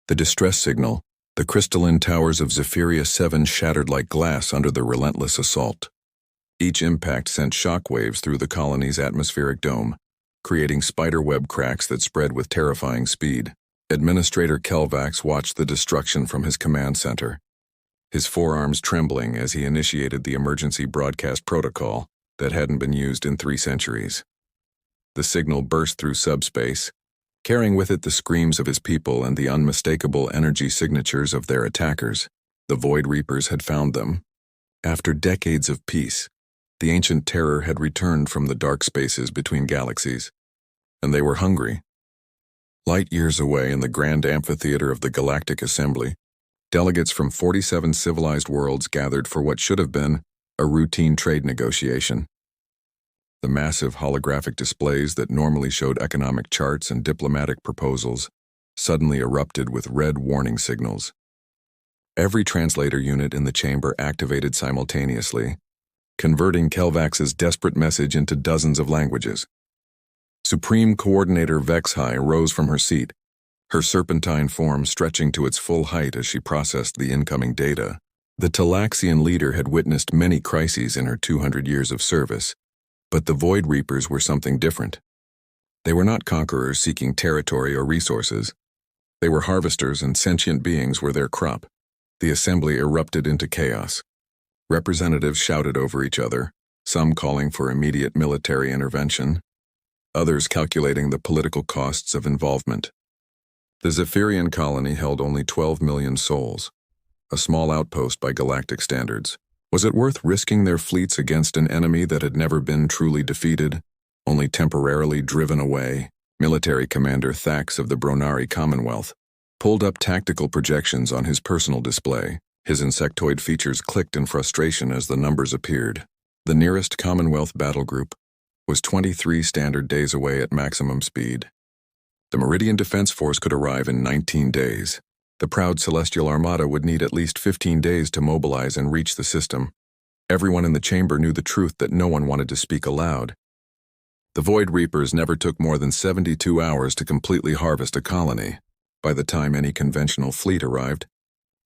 The distress signal, the crystalline towers of Zephyria 7 shattered like glass under the relentless assault. Each impact sent shock waves through the colony's atmospheric dome, creating spiderweb cracks that spread with terrifying speed. Administrator Kelvax watched the destruction from his command center, his forearms trembling as he initiated the emergency broadcast protocol that hadn't been used in 3 centuries. The signal burst through subspace, carrying with it the screams of his people and the unmistakable energy signatures of their attackers. The Void Reapers had found them. After decades of peace, the ancient terror had returned from the dark spaces between galaxies, and they were hungry. Light years away in the grand amphitheater of the Galactic Assembly, delegates from 47 civilized worlds gathered for what should have been a routine trade negotiation. The massive holographic displays that normally showed economic charts and diplomatic proposals suddenly erupted with red warning signals. Every translator unit in the chamber activated simultaneously, converting Kelvax's desperate message into dozens of languages. Supreme Coordinator Vexhai rose from her seat, her serpentine form stretching to its full height as she processed the incoming data. The Talaxian leader had witnessed many crises in her 200 years of service, but the Void Reapers were something different. They were not conquerors seeking territory or resources. They were harvesters, and sentient beings were their crop. The assembly erupted into chaos. Representatives shouted over each other, some calling for immediate military intervention, others calculating the political costs of involvement. The Zephyrian colony held only 12 million souls, a small outpost by galactic standards. Was it worth risking their fleets against an enemy that had never been truly defeated, only temporarily driven away? Military Commander Thax of the Bronari Commonwealth pulled up tactical projections on his personal display. His insectoid features clicked in frustration as the numbers appeared. The nearest Commonwealth battle group was 23 standard days away at maximum speed. The Meridian Defense Force could arrive in 19 days. The proud Celestial Armada would need at least 15 days to mobilize and reach the system. Everyone in the chamber knew the truth that no one wanted to speak aloud. The Void Reapers never took more than 72 hours to completely harvest a colony. By the time any conventional fleet arrived,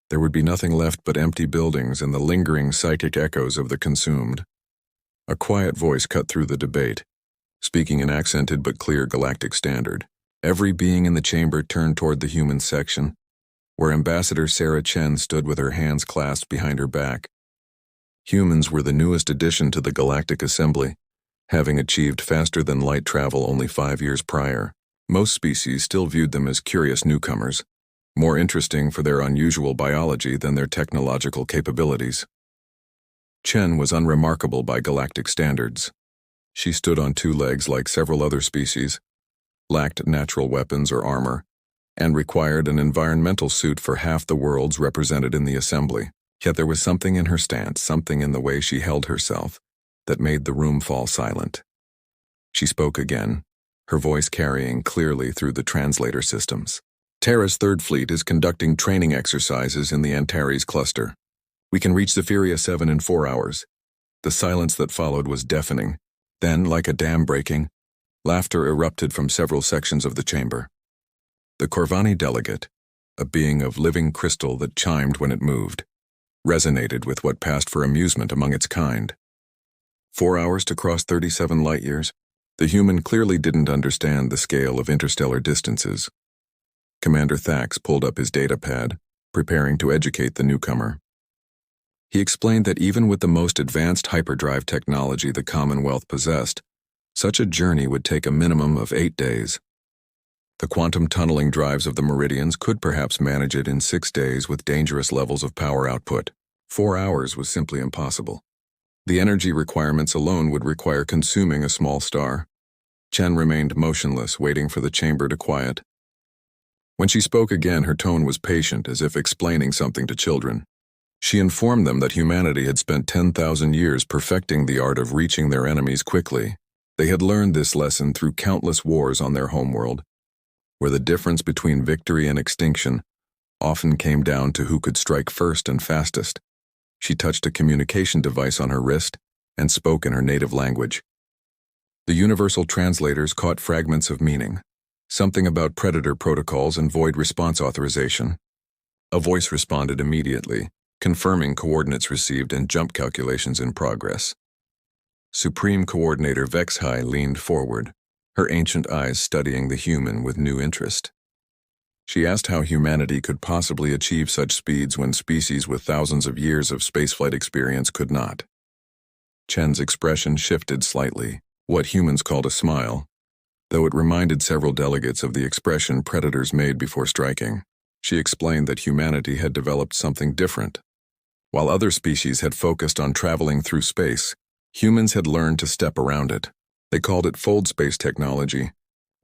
there would be nothing left but empty buildings and the lingering psychic echoes of the consumed. A quiet voice cut through the debate, speaking in accented but clear galactic standard. Every being in the chamber turned toward the human section, where Ambassador Sarah Chen stood with her hands clasped behind her back. Humans were the newest addition to the Galactic Assembly, having achieved faster-than-light travel only 5 years prior. Most species still viewed them as curious newcomers, more interesting for their unusual biology than their technological capabilities. Chen was unremarkable by galactic standards. She stood on 2 legs like several other species, lacked natural weapons or armor, and required an environmental suit for half the worlds represented in the assembly. Yet there was something in her stance, something in the way she held herself, that made the room fall silent. She spoke again, her voice carrying clearly through the translator systems. Terra's 3rd Fleet is conducting training exercises in the Antares cluster. We can reach Zephyria 7 in 4 hours. The silence that followed was deafening. Then, like a dam breaking, laughter erupted from several sections of the chamber. The Corvani delegate, a being of living crystal that chimed when it moved, resonated with what passed for amusement among its kind. 4 hours to cross 37 light years? The human clearly didn't understand the scale of interstellar distances. Commander Thax pulled up his datapad, preparing to educate the newcomer. He explained that even with the most advanced hyperdrive technology the Commonwealth possessed, such a journey would take a minimum of 8 days. The quantum tunneling drives of the Meridians could perhaps manage it in 6 days with dangerous levels of power output. 4 hours was simply impossible. The energy requirements alone would require consuming a small star. Chen remained motionless, waiting for the chamber to quiet. When she spoke again, her tone was patient, as if explaining something to children. She informed them that humanity had spent 10,000 years perfecting the art of reaching their enemies quickly. They had learned this lesson through countless wars on their homeworld, where the difference between victory and extinction often came down to who could strike first and fastest. She touched a communication device on her wrist and spoke in her native language. The universal translators caught fragments of meaning. Something about predator protocols and void response authorization. A voice responded immediately, confirming coordinates received and jump calculations in progress. Supreme Coordinator Vexhai leaned forward, her ancient eyes studying the human with new interest. She asked how humanity could possibly achieve such speeds when species with thousands of years of spaceflight experience could not. Chen's expression shifted slightly, what humans called a smile, though it reminded several delegates of the expression predators made before striking. She explained that humanity had developed something different. While other species had focused on traveling through space, humans had learned to step around it. They called it fold space technology,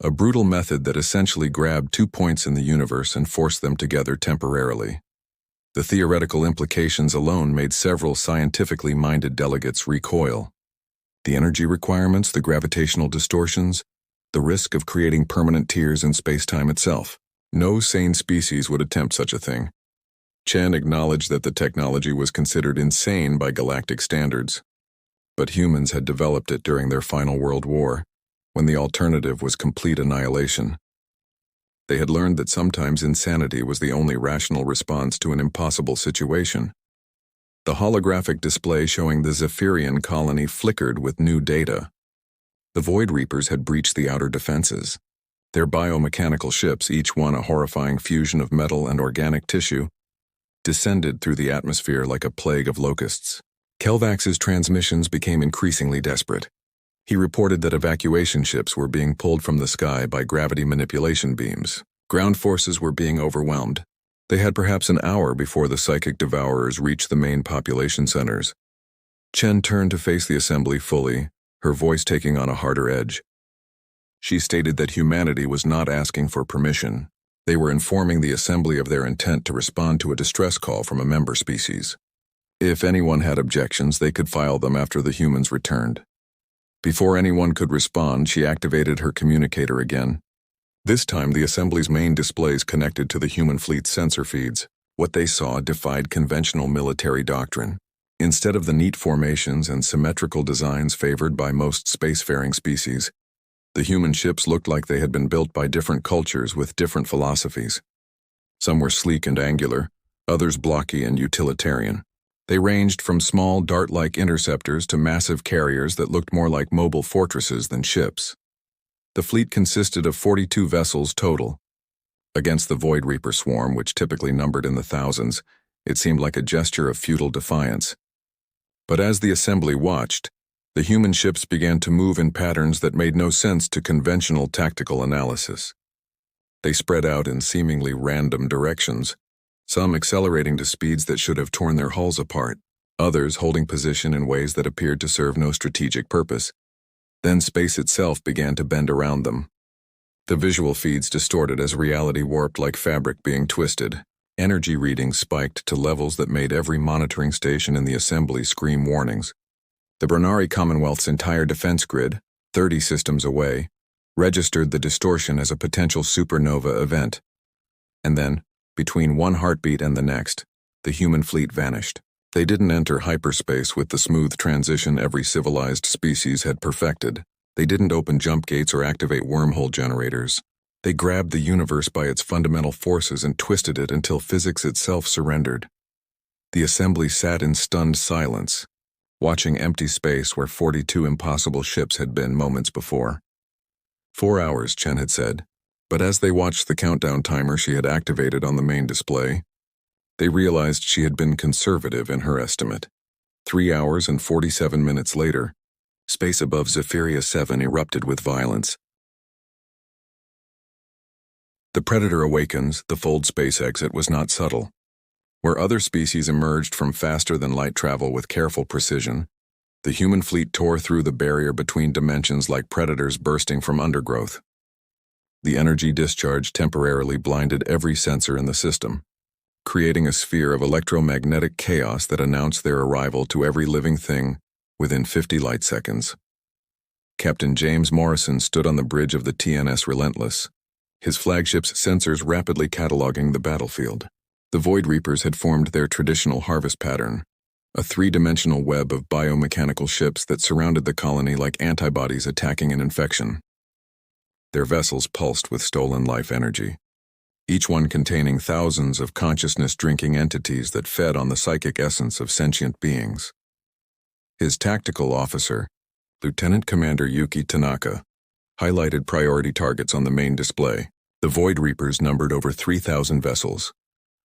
a brutal method that essentially grabbed 2 points in the universe and forced them together temporarily. The theoretical implications alone made several scientifically minded delegates recoil. The energy requirements, the gravitational distortions, the risk of creating permanent tears in space-time itself. No sane species would attempt such a thing. Chen acknowledged that the technology was considered insane by galactic standards. But humans had developed it during their final world war, when the alternative was complete annihilation. They had learned that sometimes insanity was the only rational response to an impossible situation. The holographic display showing the Zephyrian colony flickered with new data. The Void Reapers had breached the outer defenses. Their biomechanical ships, each one a horrifying fusion of metal and organic tissue, descended through the atmosphere like a plague of locusts. Kelvax's transmissions became increasingly desperate. He reported that evacuation ships were being pulled from the sky by gravity manipulation beams. Ground forces were being overwhelmed. They had perhaps an hour before the psychic devourers reached the main population centers. Chen turned to face the assembly fully, her voice taking on a harder edge. She stated that humanity was not asking for permission. They were informing the assembly of their intent to respond to a distress call from a member species. If anyone had objections, they could file them after the humans returned. Before anyone could respond, she activated her communicator again. This time, the assembly's main displays connected to the human fleet's sensor feeds. What they saw defied conventional military doctrine. Instead of the neat formations and symmetrical designs favored by most spacefaring species, the human ships looked like they had been built by different cultures with different philosophies. Some were sleek and angular, others blocky and utilitarian. They ranged from small, dart-like interceptors to massive carriers that looked more like mobile fortresses than ships. The fleet consisted of 42 vessels total. Against the Void Reaper swarm, which typically numbered in the thousands, it seemed like a gesture of futile defiance. But as the assembly watched, the human ships began to move in patterns that made no sense to conventional tactical analysis. They spread out in seemingly random directions, some accelerating to speeds that should have torn their hulls apart, others holding position in ways that appeared to serve no strategic purpose. Then space itself began to bend around them. The visual feeds distorted as reality warped like fabric being twisted. Energy readings spiked to levels that made every monitoring station in the assembly scream warnings. The Bronari Commonwealth's entire defense grid, 30 systems away, registered the distortion as a potential supernova event. And then, between one heartbeat and the next, the human fleet vanished. They didn't enter hyperspace with the smooth transition every civilized species had perfected. They didn't open jump gates or activate wormhole generators. They grabbed the universe by its fundamental forces and twisted it until physics itself surrendered. The assembly sat in stunned silence, watching empty space where 42 impossible ships had been moments before. 4 hours, Chen had said. But as they watched the countdown timer she had activated on the main display, they realized she had been conservative in her estimate. 3 hours and 47 minutes later, space above Zephyria 7 erupted with violence. The Predator awakens, the fold space exit was not subtle. Where other species emerged from faster-than-light travel with careful precision, the human fleet tore through the barrier between dimensions like predators bursting from undergrowth. The energy discharge temporarily blinded every sensor in the system, creating a sphere of electromagnetic chaos that announced their arrival to every living thing within 50 light seconds. Captain James Morrison stood on the bridge of the TNS Relentless, his flagship's sensors rapidly cataloging the battlefield. The Void Reapers had formed their traditional harvest pattern, a three-dimensional web of biomechanical ships that surrounded the colony like antibodies attacking an infection. Their vessels pulsed with stolen life energy, each one containing thousands of consciousness-drinking entities that fed on the psychic essence of sentient beings. His tactical officer, Lieutenant Commander Yuki Tanaka, highlighted priority targets on the main display. The Void Reapers numbered over 3,000 vessels,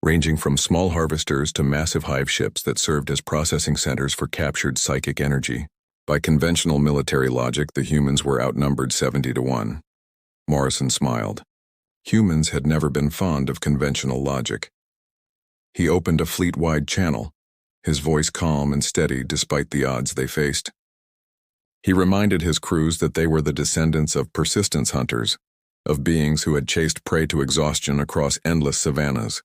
ranging from small harvesters to massive hive ships that served as processing centers for captured psychic energy. By conventional military logic, the humans were outnumbered 70-1. Morrison smiled. Humans had never been fond of conventional logic. He opened a fleet-wide channel, his voice calm and steady despite the odds they faced. He reminded his crews that they were the descendants of persistence hunters, of beings who had chased prey to exhaustion across endless savannas.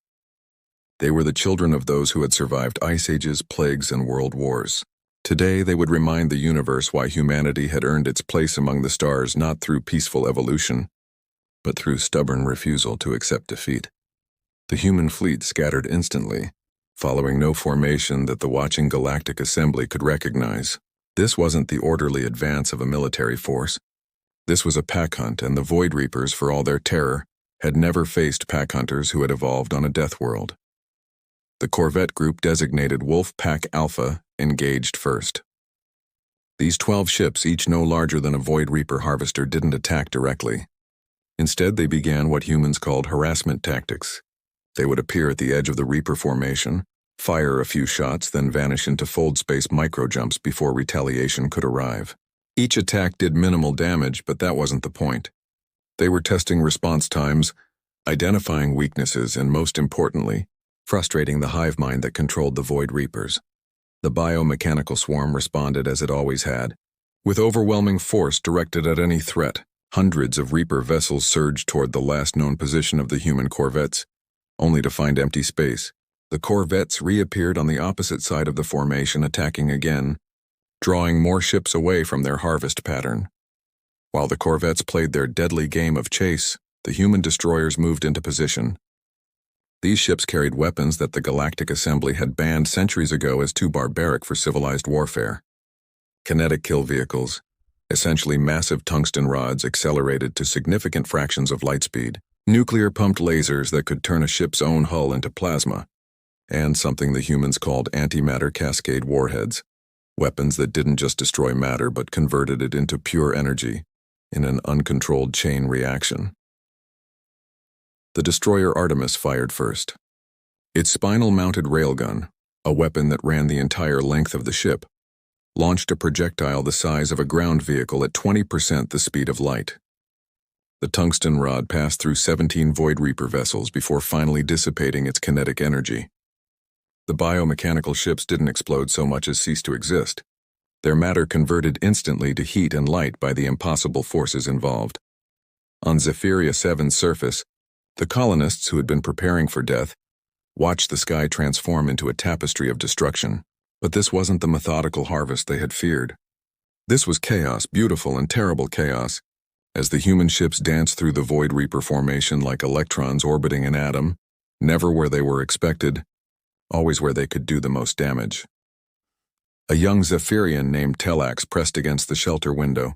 They were the children of those who had survived ice ages, plagues, and world wars. Today, they would remind the universe why humanity had earned its place among the stars not through peaceful evolution, but through stubborn refusal to accept defeat. The human fleet scattered instantly, following no formation that the watching galactic assembly could recognize. This wasn't the orderly advance of a military force. This was a pack hunt, and the Void Reapers, for all their terror, had never faced pack hunters who had evolved on a death world. The corvette group designated Wolf Pack Alpha engaged first. These 12 ships, each no larger than a Void Reaper harvester, didn't attack directly. Instead, they began what humans called harassment tactics. They would appear at the edge of the Reaper formation, fire a few shots, then vanish into fold space microjumps before retaliation could arrive. Each attack did minimal damage, but that wasn't the point. They were testing response times, identifying weaknesses, and most importantly, frustrating the hive mind that controlled the Void Reapers. The biomechanical swarm responded as it always had, with overwhelming force directed at any threat. Hundreds of Reaper vessels surged toward the last known position of the human corvettes, only to find empty space. The corvettes reappeared on the opposite side of the formation, attacking again, drawing more ships away from their harvest pattern. While the corvettes played their deadly game of chase, the human destroyers moved into position. These ships carried weapons that the Galactic Assembly had banned centuries ago as too barbaric for civilized warfare. Kinetic kill vehicles, essentially massive tungsten rods accelerated to significant fractions of light speed, nuclear-pumped lasers that could turn a ship's own hull into plasma, and something the humans called antimatter cascade warheads, weapons that didn't just destroy matter but converted it into pure energy in an uncontrolled chain reaction. The destroyer Artemis fired first. Its spinal-mounted railgun, a weapon that ran the entire length of the ship, launched a projectile the size of a ground vehicle at 20% the speed of light. The tungsten rod passed through 17 Void Reaper vessels before finally dissipating its kinetic energy. The biomechanical ships didn't explode so much as cease to exist. Their matter converted instantly to heat and light by the impossible forces involved. On Zephyria 7's surface, the colonists who had been preparing for death watched the sky transform into a tapestry of destruction. But this wasn't the methodical harvest they had feared. This was chaos, beautiful and terrible chaos, as the human ships danced through the Void Reaper formation like electrons orbiting an atom, never where they were expected, always where they could do the most damage. A young Zephyrian named Telax pressed against the shelter window,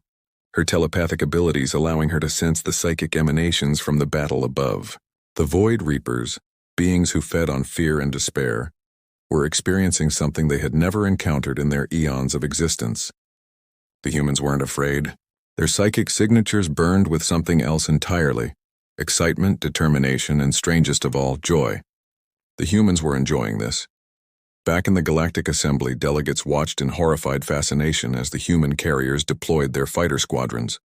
her telepathic abilities allowing her to sense the psychic emanations from the battle above. The Void Reapers, beings who fed on fear and despair, were experiencing something they had never encountered in their eons of existence. The humans weren't afraid. Their psychic signatures burned with something else entirely: excitement, determination, and strangest of all, joy. The humans were enjoying this. Back in the Galactic Assembly, delegates watched in horrified fascination as the human carriers deployed their fighter squadrons.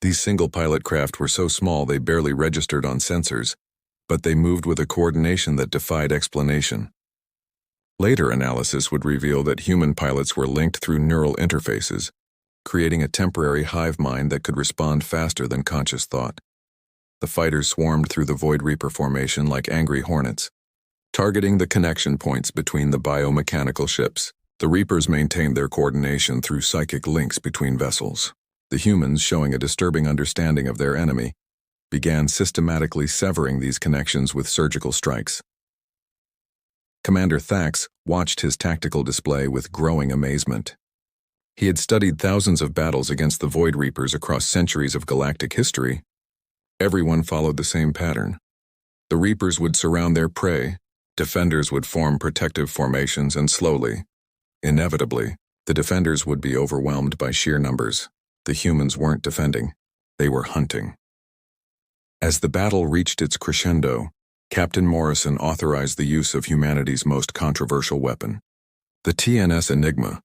These single-pilot craft were so small they barely registered on sensors, but they moved with a coordination that defied explanation. Later analysis would reveal that human pilots were linked through neural interfaces, creating a temporary hive mind that could respond faster than conscious thought. The fighters swarmed through the Void Reaper formation like angry hornets, targeting the connection points between the biomechanical ships. The Reapers maintained their coordination through psychic links between vessels. The humans, showing a disturbing understanding of their enemy, began systematically severing these connections with surgical strikes. Commander Thax watched his tactical display with growing amazement. He had studied thousands of battles against the Void Reapers across centuries of galactic history. Everyone followed the same pattern. The Reapers would surround their prey, defenders would form protective formations, and slowly, inevitably, the defenders would be overwhelmed by sheer numbers. The humans weren't defending, they were hunting. As the battle reached its crescendo, Captain Morrison authorized the use of humanity's most controversial weapon. The TNS Enigma,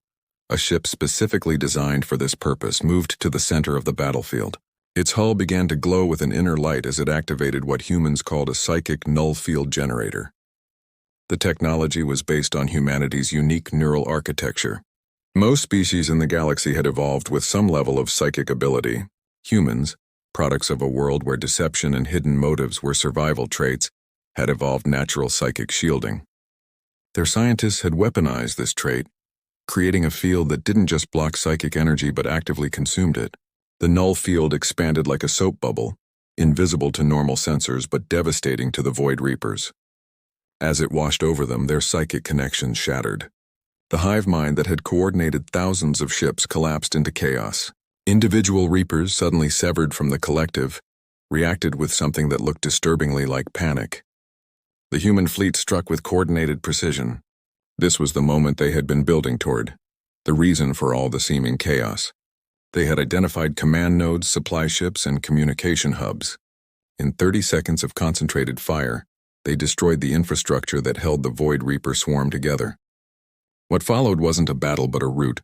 a ship specifically designed for this purpose, moved to the center of the battlefield. Its hull began to glow with an inner light as it activated what humans called a psychic null field generator. The technology was based on humanity's unique neural architecture. Most species in the galaxy had evolved with some level of psychic ability. Humans, products of a world where deception and hidden motives were survival traits, had evolved natural psychic shielding. Their scientists had weaponized this trait, creating a field that didn't just block psychic energy but actively consumed it. The null field expanded like a soap bubble, invisible to normal sensors but devastating to the Void Reapers. As it washed over them, their psychic connections shattered. The hive mind that had coordinated thousands of ships collapsed into chaos. Individual Reapers, suddenly severed from the collective, reacted with something that looked disturbingly like panic. The human fleet struck with coordinated precision. This was the moment they had been building toward, the reason for all the seeming chaos. They had identified command nodes, supply ships, and communication hubs. In 30 seconds of concentrated fire, they destroyed the infrastructure that held the Void Reaper swarm together. What followed wasn't a battle but a rout.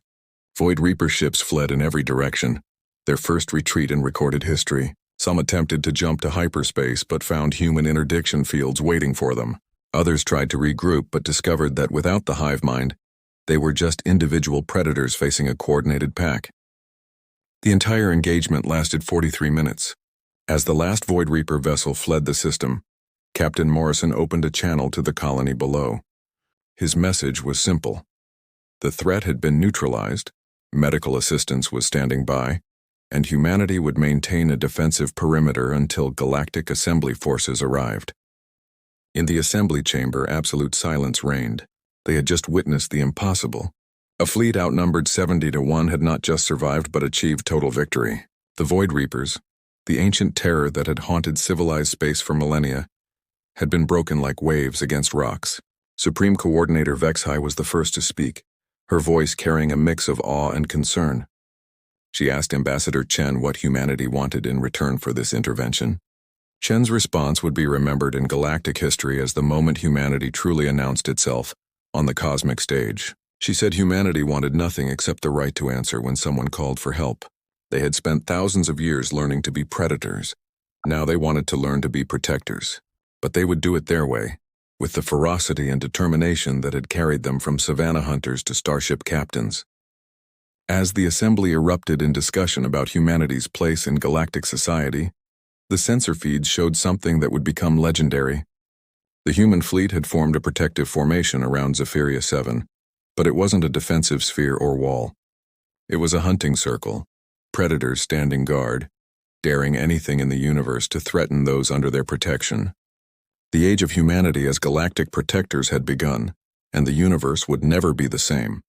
Void Reaper ships fled in every direction, their first retreat in recorded history. Some attempted to jump to hyperspace but found human interdiction fields waiting for them. Others tried to regroup but discovered that without the hive mind, they were just individual predators facing a coordinated pack. The entire engagement lasted 43 minutes. As the last Void Reaper vessel fled the system, Captain Morrison opened a channel to the colony below. His message was simple. The threat had been neutralized, medical assistance was standing by, and humanity would maintain a defensive perimeter until galactic assembly forces arrived. In the assembly chamber, absolute silence reigned. They had just witnessed the impossible. A fleet outnumbered 70-1 had not just survived but achieved total victory. The Void Reapers, the ancient terror that had haunted civilized space for millennia, had been broken like waves against rocks. Supreme Coordinator Vexhai was the first to speak, her voice carrying a mix of awe and concern. She asked Ambassador Chen what humanity wanted in return for this intervention. Chen's response would be remembered in galactic history as the moment humanity truly announced itself on the cosmic stage. She said humanity wanted nothing except the right to answer when someone called for help. They had spent thousands of years learning to be predators. Now they wanted to learn to be protectors. But they would do it their way, with the ferocity and determination that had carried them from savannah hunters to starship captains. As the assembly erupted in discussion about humanity's place in galactic society, the sensor feeds showed something that would become legendary. The human fleet had formed a protective formation around Zephyria 7, but it wasn't a defensive sphere or wall. It was a hunting circle, predators standing guard, daring anything in the universe to threaten those under their protection. The age of humanity as galactic protectors had begun, and the universe would never be the same.